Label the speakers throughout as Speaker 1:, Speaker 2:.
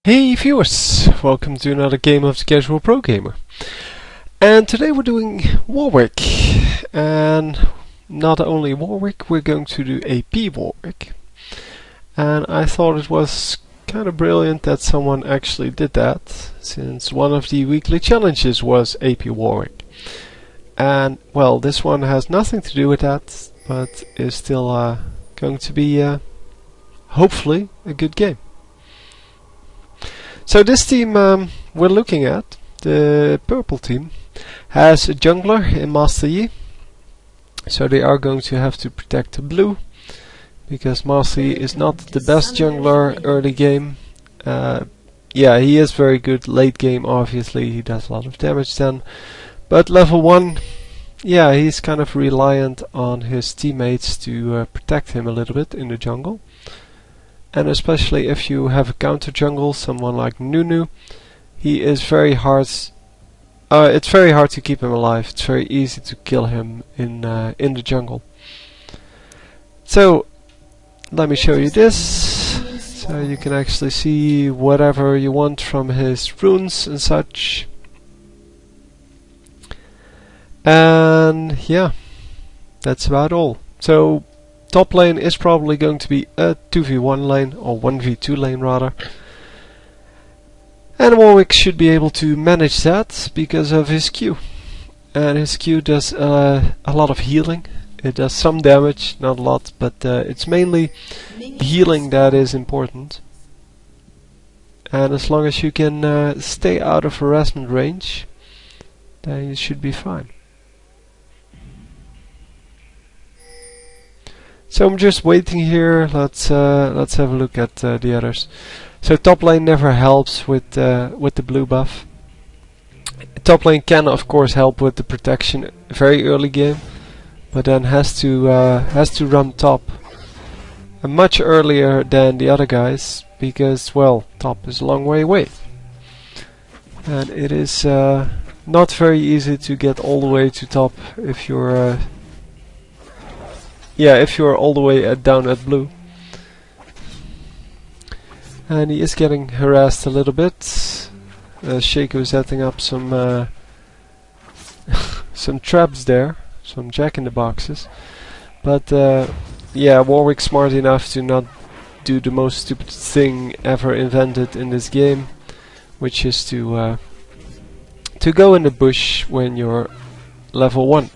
Speaker 1: Hey viewers, welcome to another game of the Casual Pro Gamer. And today we're doing Warwick. And not only Warwick, we're going to do AP Warwick. And I thought it was kind of brilliant that someone actually did that, since one of the weekly challenges was AP Warwick. And well, this one has nothing to do with that, but is still going to be hopefully a good game. So this team we're looking at, the purple team, has a jungler in Master Yi. So they are going to have to protect the blue, because Master Yi is not the best jungler early game. Yeah, he is very good late game, obviously, he does a lot of damage then. But level 1, yeah, he's kind of reliant on his teammates to protect him a little bit in the jungle. And especially if you have a counter jungle, someone like Nunu, he is very hard. It's very hard to keep him alive. It's very easy to kill him in the jungle. So let me show you this. So you can actually see whatever you want from his runes and such. And yeah, that's about all. So top lane is probably going to be a 2v1 lane, or 1v2 lane rather. And Warwick should be able to manage that because of his Q. And his Q does a lot of healing. It does some damage, not a lot, but it's mainly healing that is important. And as long as you can stay out of harassment range, then you should be fine. So I'm just waiting here. Let's have a look at the others. So top lane never helps with the blue buff. Top lane can of course help with the protection very early game, but then has to run top much earlier than the other guys, because well, top is a long way away, and it is not very easy to get all the way to top if you're if you're all the way down at blue. And he is getting harassed a little bit. Shaco is setting up some some traps there, some jack-in-the-boxes. But yeah, Warwick's smart enough to not do the most stupid thing ever invented in this game, which is to go in the bush when you're level 1.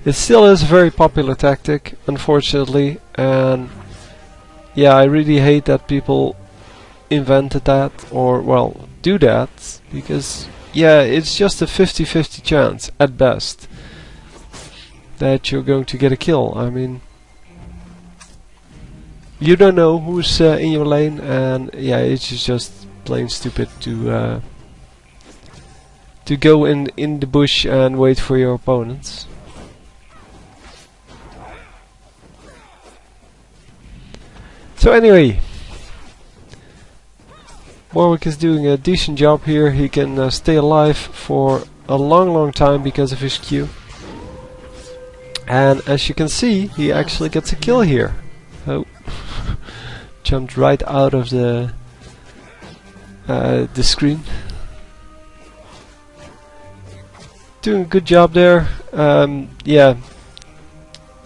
Speaker 1: It still is a very popular tactic, unfortunately, and yeah, I really hate that people invented that, or well, do that, because yeah, it's just a 50-50 chance at best that you're going to get a kill. I mean, you don't know who's in your lane, and yeah, it's just plain stupid to go in the bush and wait for your opponents. So anyway, Warwick is doing a decent job here. He can stay alive for a long time because of his Q. And as you can see, he actually gets a kill here. Oh, jumped right out of the screen. Doing a good job there. Yeah,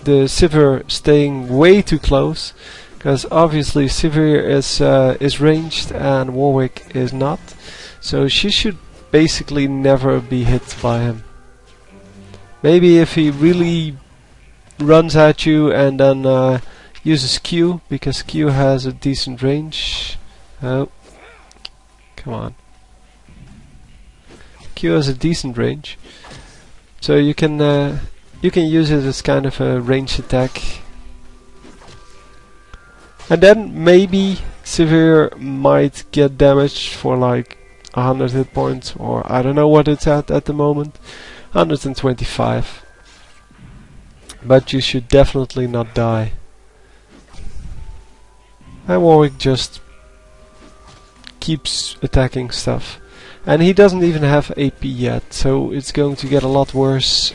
Speaker 1: the Sivir staying way too close, because obviously Sivir is ranged and Warwick is not, so she should basically never be hit by him. Maybe if he really runs at you and then uses Q, because Q has a decent range. Oh, come on. Q has a decent range, so you can use it as kind of a ranged attack. And then maybe Sivir might get damaged for like 100 hit points, or I don't know what it's at the moment, 125. But you should definitely not die. And Warwick just keeps attacking stuff. And he doesn't even have AP yet, so it's going to get a lot worse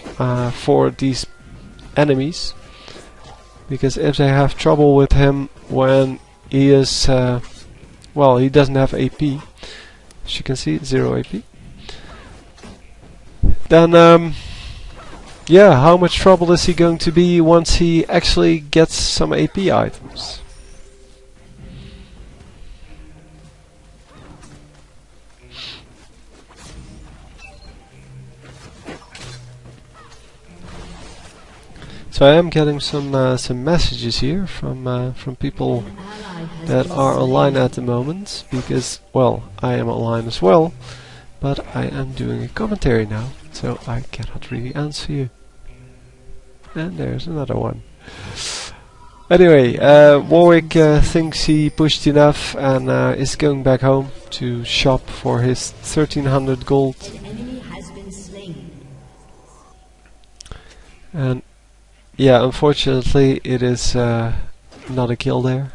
Speaker 1: for these enemies. Because if they have trouble with him when he is well, he doesn't have AP. As you can see, 0 AP. Then yeah, how much trouble is he going to be once he actually gets some AP items? So I am getting some messages here from people that are online at the moment, because, well, I am online as well, but I am doing a commentary now, so I cannot really answer you. And there's another one. Anyway, Warwick thinks he pushed enough and is going back home to shop for his 1300 gold. And yeah, unfortunately it is not a kill there.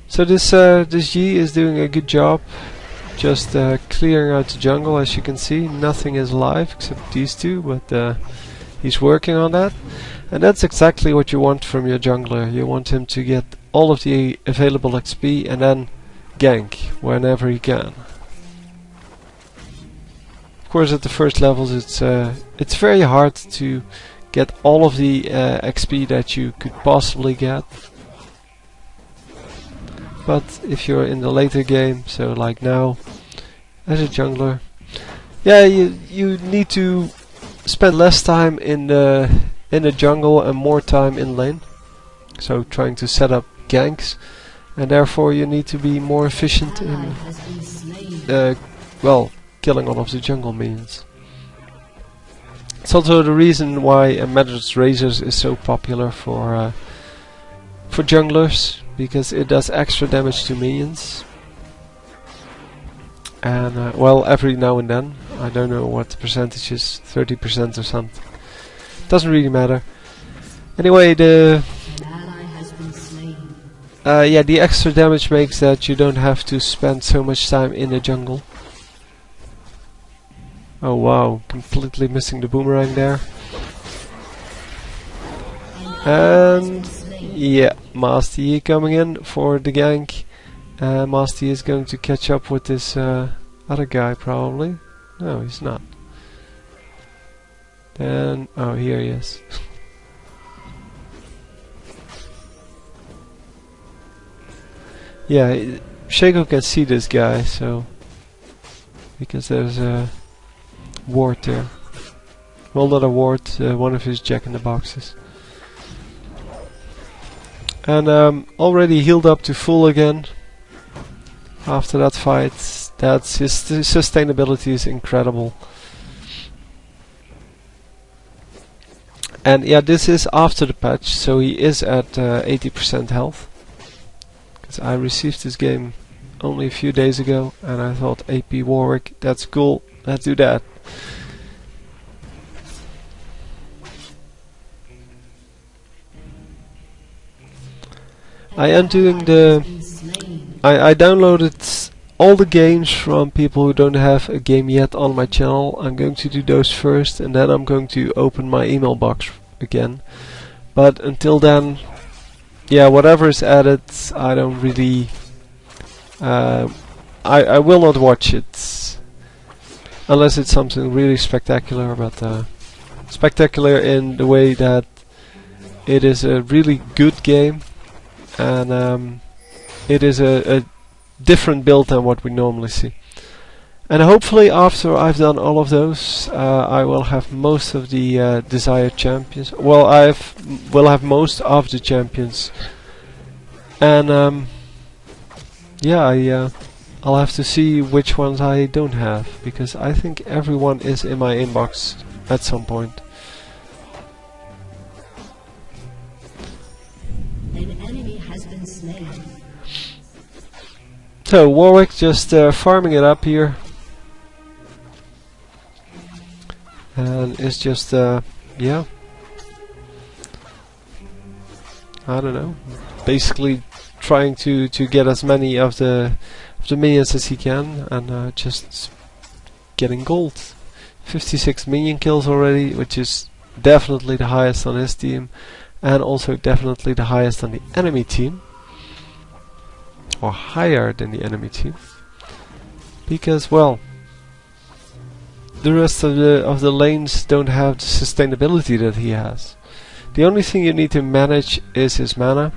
Speaker 1: So this Yi is doing a good job, just clearing out the jungle. As you can see, nothing is alive except these two, but he's working on that. And that's exactly what you want from your jungler. You want him to get all of the available XP and then gank whenever he can. Of course, at the first levels it's very hard to get all of the XP that you could possibly get. But if you're in the later game, so like now, as a jungler, yeah, you need to spend less time in the jungle and more time in lane. So trying to set up ganks, and therefore you need to be more efficient in well, killing all of the jungle minions. It's also the reason why Madred's Razors is so popular for junglers, because it does extra damage to minions. And well, every now and then, I don't know what the percentage is, 30% or something. Doesn't really matter. Anyway, yeah, the extra damage makes that you don't have to spend so much time in the jungle. Oh wow, completely missing the boomerang there. And yeah, Master Yi coming in for the gank. Master Yi is going to catch up with this other guy probably. No, he's not. Then, oh, here he is. Yeah, Shaco can see this guy, so because there's a ward there. Well, not a ward, one of his Jack-in-the-Boxes. And already healed up to full again after that fight. That's his sustainability is incredible. And yeah, this is after the patch, so he is at 80% health. Because I received this game only a few days ago, and I thought AP Warwick, that's cool, let's do that. I am doing the... I downloaded all the games from people who don't have a game yet on my channel. I'm going to do those first, and then I'm going to open my email box again. But until then, yeah, whatever is added, I don't really... I will not watch it. Unless it's something really spectacular, but spectacular in the way that it is a really good game. And it is a different build than what we normally see. And hopefully after I've done all of those, I will have most of the desired champions. Well, will have most of the champions. And yeah, I'll have to see which ones I don't have, because I think everyone is in my inbox at some point. So Warwick just farming it up here, and it's just yeah, I don't know, basically trying to get as many of the the minions as he can, and just getting gold. 56 minion kills already, which is definitely the highest on his team, and also definitely the highest on the enemy team, or higher than the enemy team, because, well, the rest of the lanes don't have the sustainability that he has. The only thing you need to manage is his mana,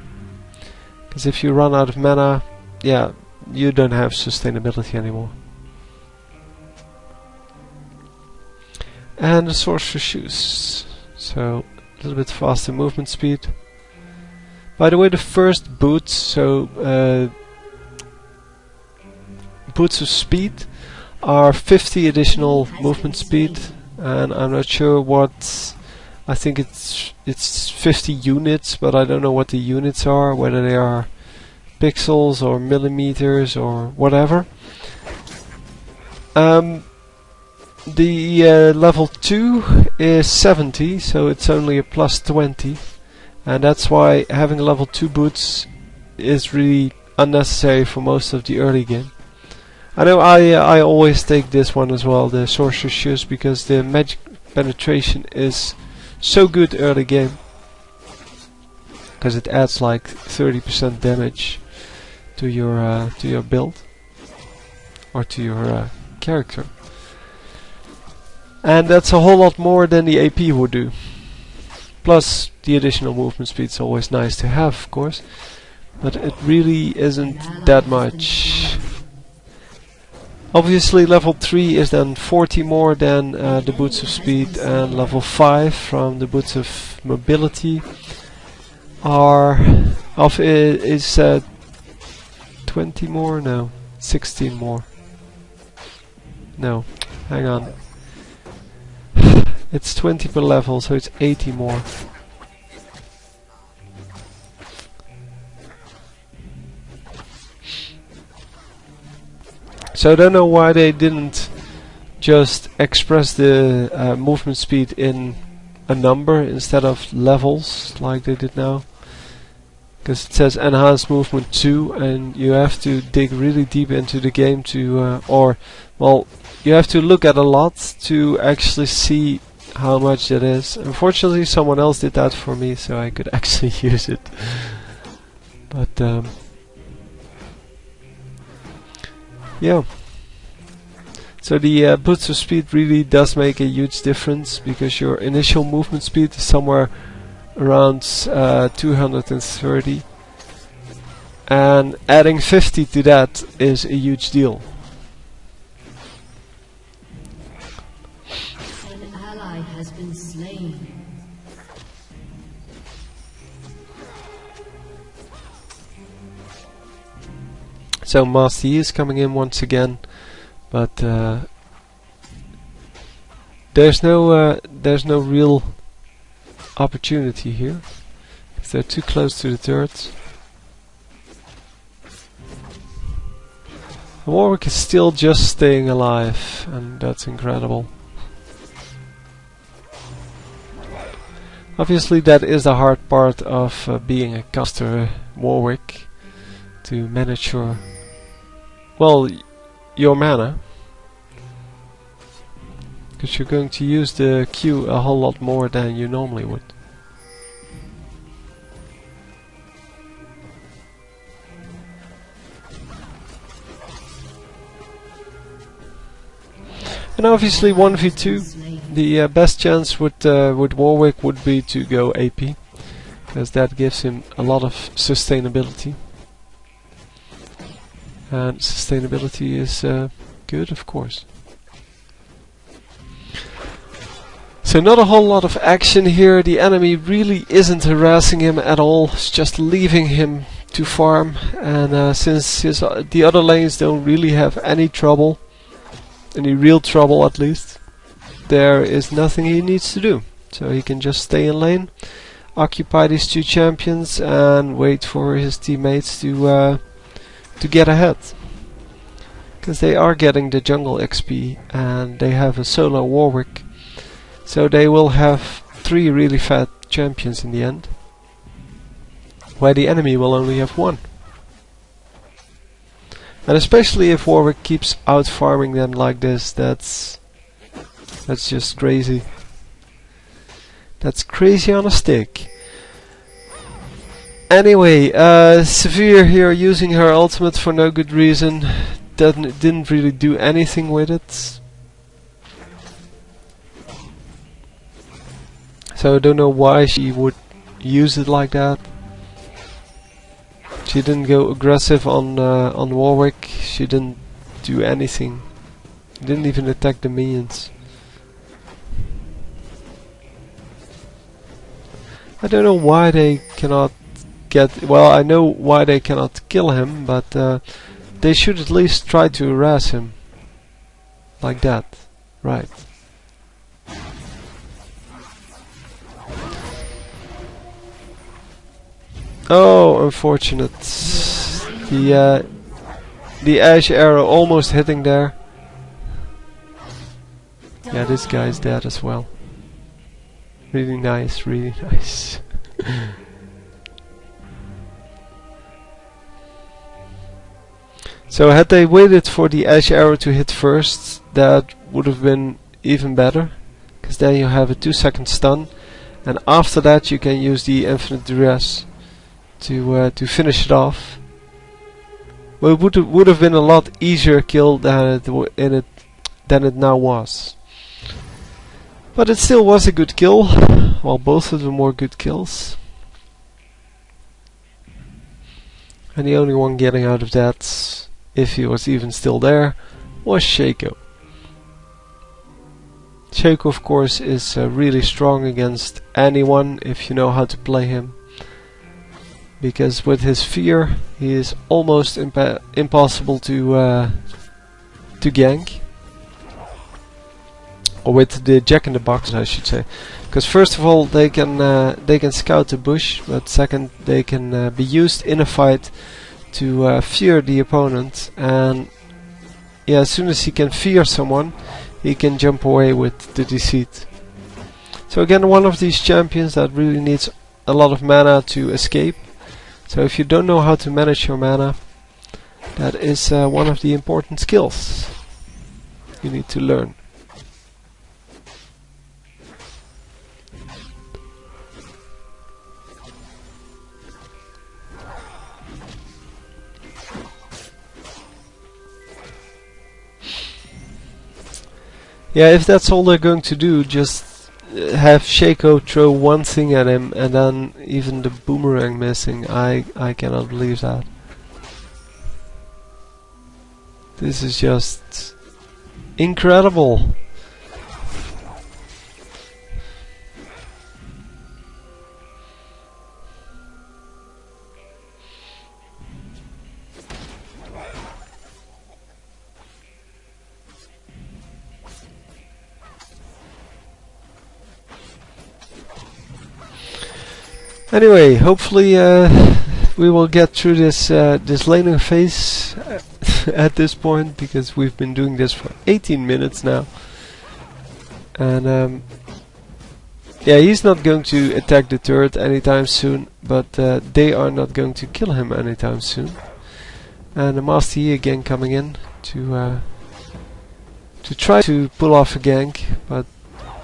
Speaker 1: because if you run out of mana, yeah, you don't have sustainability anymore. And the sorcerer's shoes, so a little bit faster movement speed. By the way, the first boots, so boots of speed, are 50 additional movement speed, and I'm not sure what. I think it's 50 units, but I don't know what the units are, whether they are pixels or millimeters or whatever. The level 2 is 70, so it's only a plus 20, and that's why having level 2 boots is really unnecessary for most of the early game. I know I always take this one as well, the sorcerer's shoes, because the magic penetration is so good early game, because it adds like 30% damage to your build or to your character, and that's a whole lot more than the AP would do. Plus the additional movement speed is always nice to have, of course, but it really isn't that much. Obviously level 3 is then 40 more than the boots of speed, and level 5 from the boots of mobility is 20 more? No, 16 more. No, hang on. It's 20 per level, so it's 80 more. So I don't know why they didn't just express the movement speed in a number instead of levels like they did now. Because it says enhanced movement 2, and you have to dig really deep into the game to, well, you have to look at a lot to actually see how much that is. Unfortunately someone else did that for me, so I could actually use it. But yeah, so the boots of speed really does make a huge difference, because your initial movement speed is somewhere around 230, and adding 50 to that is a huge deal.
Speaker 2: An ally has been slain.
Speaker 1: So Master Yi is coming in once again, but there's no real opportunity here, because they're too close to the turrets. Warwick is still just staying alive, and that's incredible. Obviously that is the hard part of being a caster, Warwick, to manage your, well, your mana, because you're going to use the Q a whole lot more than you normally would. And obviously 1v2, the best chance with Warwick would be to go AP, because that gives him a lot of sustainability. And sustainability is good, of course. So not a whole lot of action here. The enemy really isn't harassing him at all. It's just leaving him to farm. And since the other lanes don't really have any trouble, any real trouble at least, there is nothing he needs to do. So he can just stay in lane, occupy these two champions, and wait for his teammates to get ahead. Because they are getting the jungle XP, and they have a solo Warwick. So they will have 3 really fat champions in the end, where the enemy will only have 1. And especially if Warwick keeps out farming them like this, that's just crazy. That's crazy on a stick. Anyway, Severe here using her ultimate for no good reason. Didn't really do anything with it. So I don't know why she would use it like that. She didn't go aggressive on Warwick. She didn't do anything. Didn't even attack the minions. I don't know why they cannot get... Well, I know why they cannot kill him, but they should at least try to harass him. Like that. Right. Oh, unfortunate. The Ash arrow almost hitting there. Yeah, this guy's dead as well. Really nice, really nice. So had they waited for the Ash arrow to hit first, that would have been even better. Because then you have a 2-second stun. And after that you can use the infinite duress to finish it off. Well, it would have been a lot easier kill than it now was. But it still was a good kill. Well, both of them were good kills. And the only one getting out of that, if he was even still there, was Shaco. Shaco, of course, is really strong against anyone if you know how to play him. Because with his fear, he is almost impossible to gank. Or with the Jack-in-the-Box, I should say. Because first of all, they can scout the bush, but second, they can be used in a fight to fear the opponent. And yeah, as soon as he can fear someone, he can jump away with the deceit. So again, one of these champions that really needs a lot of mana to escape. So if you don't know how to manage your mana, that is one of the important skills you need to learn. Yeah, if that's all they're going to do, just have Shaco throw one thing at him and then even the boomerang missing, I cannot believe that. This is just incredible. Anyway, hopefully we will get through this this laning phase at this point, because we've been doing this for 18 minutes now. And yeah, he's not going to attack the turret anytime soon, but they are not going to kill him anytime soon. And the Master Yi again coming in to try to pull off a gank, but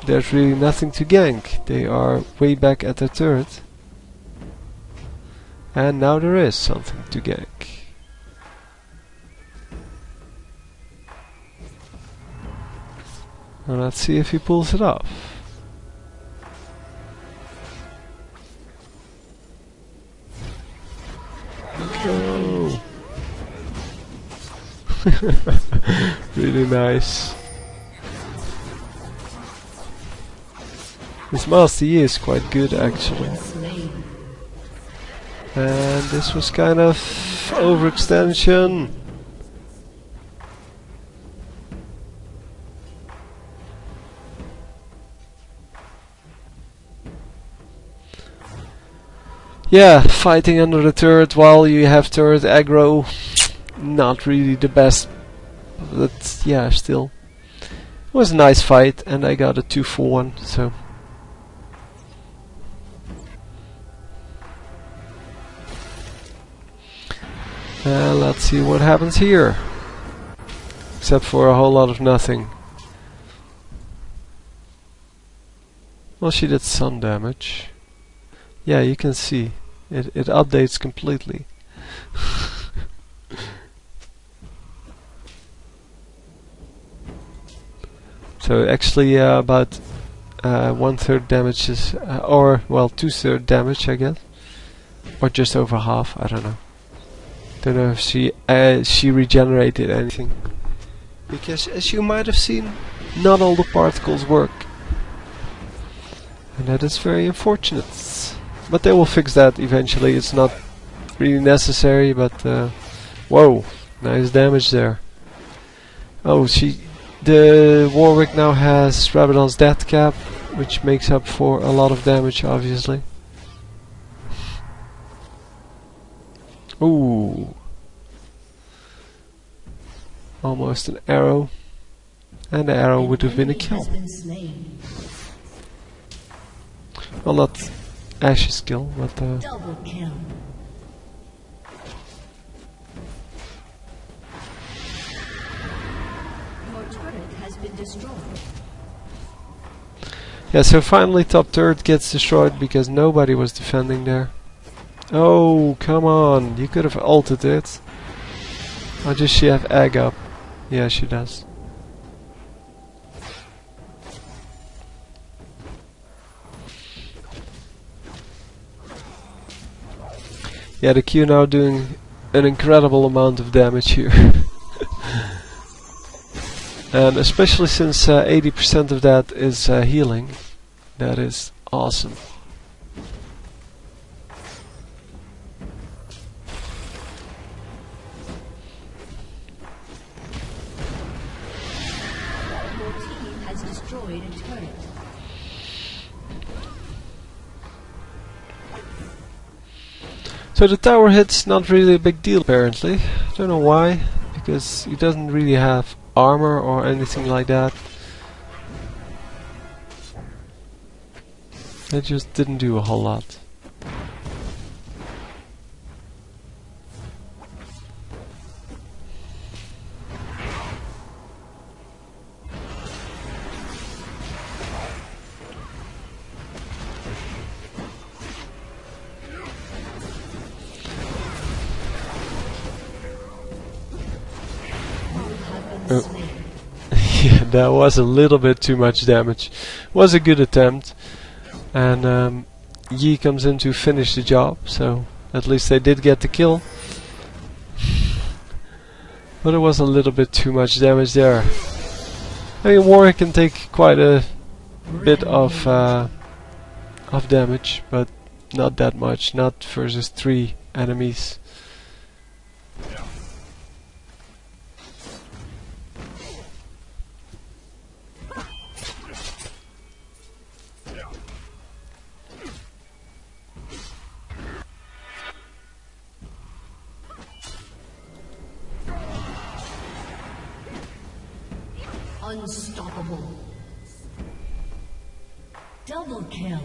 Speaker 1: there's really nothing to gank. They are way back at the turret. And now there is something to gank. Well, let's see if he pulls it off. Oh. Really nice. This Master Yi is quite good actually. And this was kind of overextension. Yeah, fighting under the turret while you have turret aggro, not really the best, but yeah, still. It was a nice fight and I got a 2 for 1, so. Let's see what happens here. Except for a whole lot of nothing. Well, she did some damage. Yeah, you can see. It updates completely. So actually about 1/3 damage is, or well 2/3 damage I guess. Or just over half, I don't know. Don't know if she regenerated anything. Because as you might have seen, not all the particles work. And that is very unfortunate. But they will fix that eventually. It's not really necessary, but whoa, nice damage there. Oh, the Warwick now has Rabadon's death cap, which makes up for a lot of damage, obviously. Ooh, almost an arrow, and the arrow would have been a kill. Well, not Ash's kill, but
Speaker 2: double kill. Your turret has been destroyed.
Speaker 1: yeah, so finally top turret gets destroyed because nobody was defending there. Oh, come on, you could have ulted it. Or does she have egg up? Yeah, she does. Yeah, the Q now doing an incredible amount of damage here. And especially since 80% of that is healing. That is awesome.
Speaker 2: Your team has destroyed a turret.
Speaker 1: So the tower hit's not really a big deal apparently. Don't know why, because he doesn't really have armor or anything like that. It just didn't do a whole lot. Yeah, that was a little bit too much damage. Was a good attempt, and Yi comes in to finish the job, so at least they did get the kill. But it was a little bit too much damage there. I mean, Warwick can take quite a bit of damage, but not that much. Not versus 3 enemies.
Speaker 2: Unstoppable. Double kill.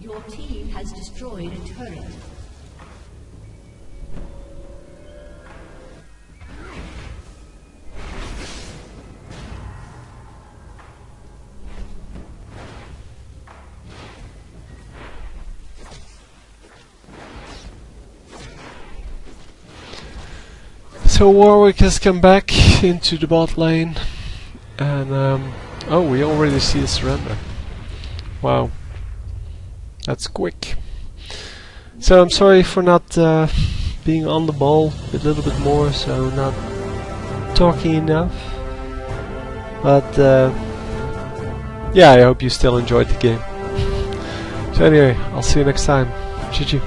Speaker 2: Your team has destroyed a turret.
Speaker 1: So Warwick has come back into the bot lane, and oh, we already see a surrender. Wow, that's quick. So I'm sorry for not being on the ball a little bit more, so not talking enough. But yeah, I hope you still enjoyed the game. So anyway, I'll see you next time. GG.